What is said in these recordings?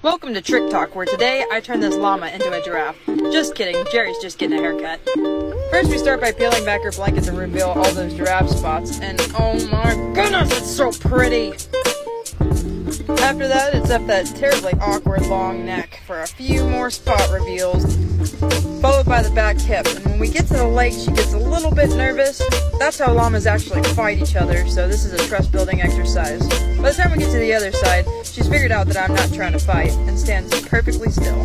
Welcome to Trick Talk, where today I turn this llama into a giraffe. Just kidding, Jeri's just getting a haircut. First we start by peeling back her blanket to reveal all those giraffe spots, and oh my goodness, it's so pretty! After that, it's up that terribly awkward long neck for a few more spot reveals, followed by the back hip, and when we get to the leg, she gets a little bit nervous. That's how llamas actually fight each other, so this is a trust-building exercise. By the time we get to the other side, she's figured out that I'm not trying to fight, and stands perfectly still.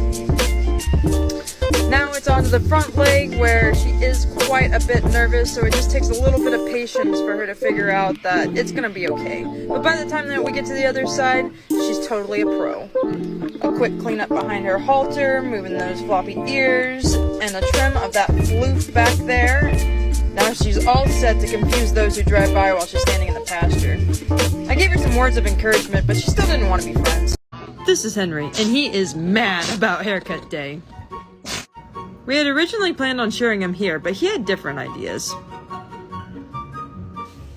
Now it's on to the front leg, where she is quite a bit nervous, so it just takes a little bit of patience for her to figure out that it's gonna be okay. But by the time that we get to the other side, she's totally a pro. A quick cleanup behind her halter, moving those floppy ears, and a trim of that floof back there. Now she's all set to confuse those who drive by while she's standing in the pasture. I gave her some words of encouragement, but she still didn't want to be friends. This is Henry, and he is mad about haircut day. We had originally planned on shearing him here, but he had different ideas.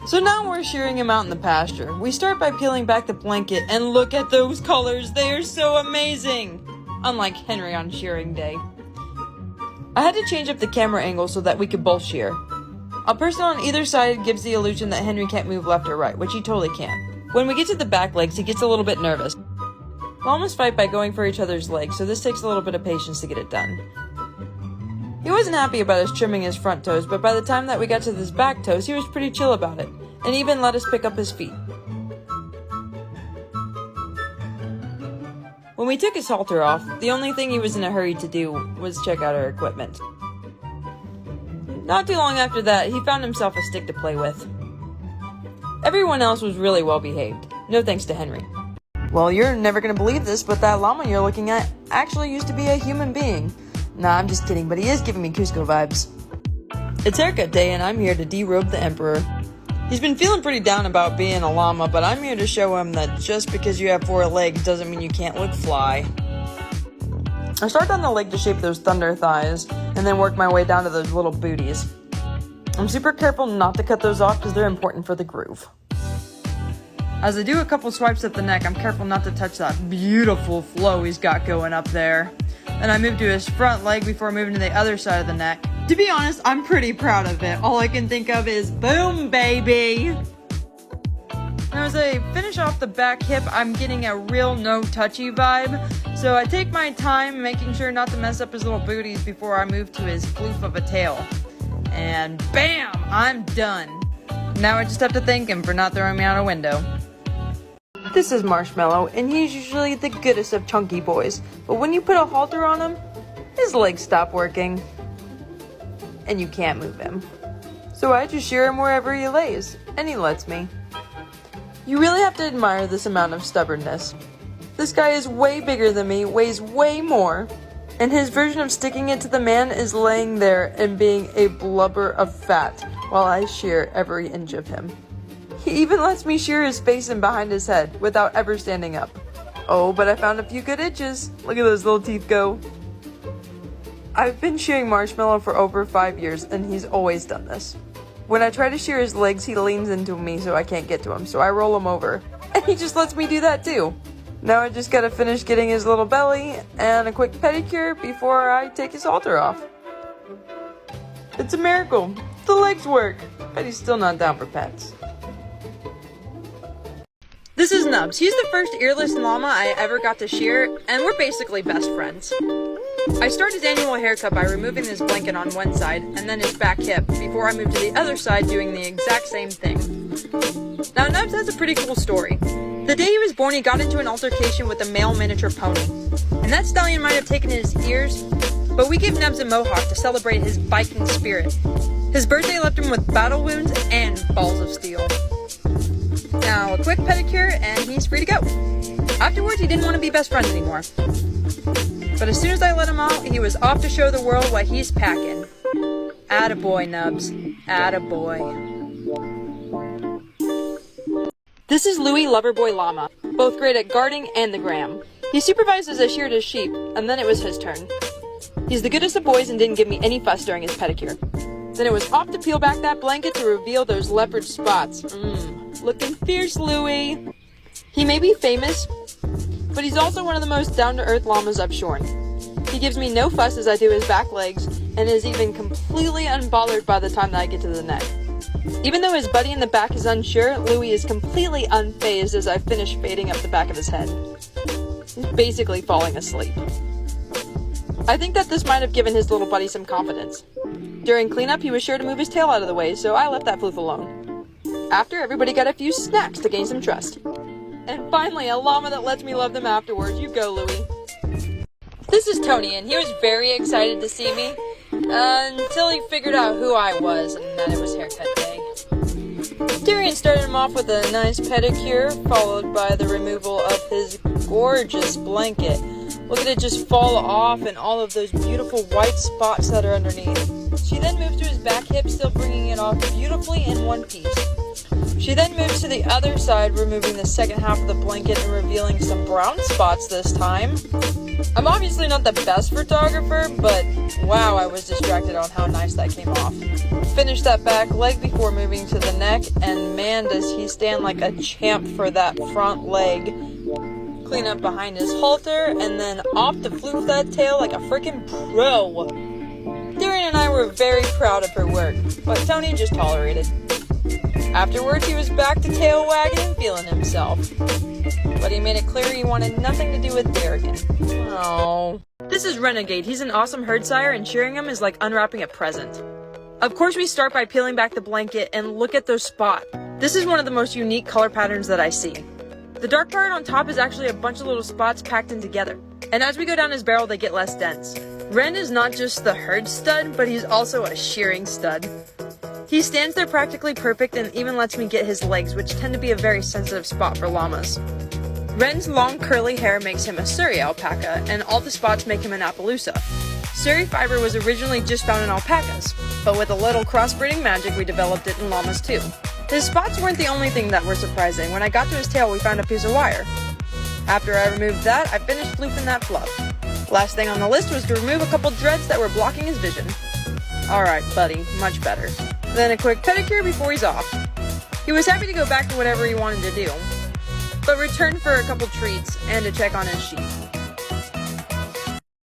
So now we're shearing him out in the pasture. We start by peeling back the blanket, and look at those colors, they are so amazing! Unlike Henry on shearing day. I had to change up the camera angle so that we could both shear. A person on either side gives the illusion that Henry can't move left or right, which he totally can't. When we get to the back legs, he gets a little bit nervous. Llamas fight by going for each other's legs, so this takes a little bit of patience to get it done. He wasn't happy about us trimming his front toes, but by the time that we got to his back toes, he was pretty chill about it, and even let us pick up his feet. When we took his halter off, the only thing he was in a hurry to do was check out our equipment. Not too long after that, he found himself a stick to play with. Everyone else was really well behaved, no thanks to Henry. Well, you're never gonna believe this, but that llama you're looking at actually used to be a human being. Nah, I'm just kidding, but he is giving me Kuzko vibes. It's haircut day, and I'm here to derobe the Emperor. He's been feeling pretty down about being a llama, but I'm here to show him that just because you have 4 legs doesn't mean you can't look fly. I start on the leg to shape those thunder thighs, and then work my way down to those little booties. I'm super careful not to cut those off because they're important for the groove. As I do a couple swipes at the neck, I'm careful not to touch that beautiful flow he's got going up there. Then I move to his front leg before moving to the other side of the neck. To be honest, I'm pretty proud of it. All I can think of is, boom, baby! Now as I finish off the back hip, I'm getting a real no-touchy vibe. So I take my time, making sure not to mess up his little booties before I move to his floof of a tail. And bam! I'm done. Now I just have to thank him for not throwing me out a window. This is Marshmallow, and he's usually the goodest of chunky boys, but when you put a halter on him, his legs stop working, and you can't move him. So I just shear him wherever he lays, and he lets me. You really have to admire this amount of stubbornness. This guy is way bigger than me, weighs way more, and his version of sticking it to the man is laying there and being a blubber of fat while I shear every inch of him. He even lets me shear his face and behind his head without ever standing up. Oh, but I found a few good itches. Look at those little teeth go. I've been shearing Marshmallow for over 5 years, and he's always done this. When I try to shear his legs, he leans into me so I can't get to him, so I roll him over. And he just lets me do that too. Now I just gotta finish getting his little belly and a quick pedicure before I take his halter off. It's a miracle. The legs work, but he's still not down for pets. This is Nubz. He's the first earless llama I ever got to shear, and we're basically best friends. I start his annual haircut by removing this blanket on one side, and then his back hip, before I move to the other side doing the exact same thing. Now Nubz has a pretty cool story. The day he was born, he got into an altercation with a male miniature pony, and that stallion might have taken his ears, but we gave Nubz a mohawk to celebrate his Viking spirit. His birthday left him with battle wounds and balls of steel. Now, a quick pedicure, and he's free to go. Afterwards, he didn't want to be best friends anymore. But as soon as I let him out, he was off to show the world what he's packing. Attaboy, Nubz. Attaboy. This is Louie Loverboy Llama, both great at guarding and the gram. He supervised as I sheared his sheep, and then it was his turn. He's the goodest of boys and didn't give me any fuss during his pedicure. Then it was off to peel back that blanket to reveal those leopard spots. Looking fierce, Louie. He may be famous, but he's also one of the most down-to-earth llamas I've shorn. He gives me no fuss as I do his back legs, and is even completely unbothered by the time that I get to the neck. Even though his buddy in the back is unsure, Louie is completely unfazed as I finish fading up the back of his head. He's basically falling asleep. I think that this might have given his little buddy some confidence. During cleanup, he was sure to move his tail out of the way, so I left that floof alone. After, everybody got a few snacks to gain some trust. And finally, a llama that lets me love them afterwards. You go, Louie. This is Tony, and he was very excited to see me, until he figured out who I was, and then it was haircut day. Tyrion started him off with a nice pedicure, followed by the removal of his gorgeous blanket. Look at it just fall off and all of those beautiful white spots that are underneath. She then moves to his back hip, still bringing it off beautifully in one piece. She then moves to the other side, removing the second half of the blanket and revealing some brown spots this time. I'm obviously not the best photographer, but wow, I was distracted on how nice that came off. Finished that back leg before moving to the neck, and man does he stand like a champ for that front leg. Clean up behind his halter, and then off to floof that tail like a freaking pro. Tyrion and I were very proud of her work, but Tony just tolerated. Afterwards, he was back to tail wagging and feeling himself. But he made it clear he wanted nothing to do with Darrigan. Oh. This is Renegade. He's an awesome herd sire, and shearing him is like unwrapping a present. Of course, we start by peeling back the blanket, and look at those spots. This is one of the most unique color patterns that I see. The dark part on top is actually a bunch of little spots packed in together. And as we go down his barrel, they get less dense. Ren is not just the herd stud, but he's also a shearing stud. He stands there practically perfect and even lets me get his legs, which tend to be a very sensitive spot for llamas. Ren's long curly hair makes him a Surrey alpaca, and all the spots make him an Appaloosa. Surrey fiber was originally just found in alpacas, but with a little crossbreeding magic we developed it in llamas too. His spots weren't the only thing that were surprising. When I got to his tail, we found a piece of wire. After I removed that, I finished floofing that fluff. Last thing on the list was to remove a couple dreads that were blocking his vision. Alright, buddy, much better. Then a quick pedicure before he's off. He was happy to go back to whatever he wanted to do, but returned for a couple treats and to check on his sheep.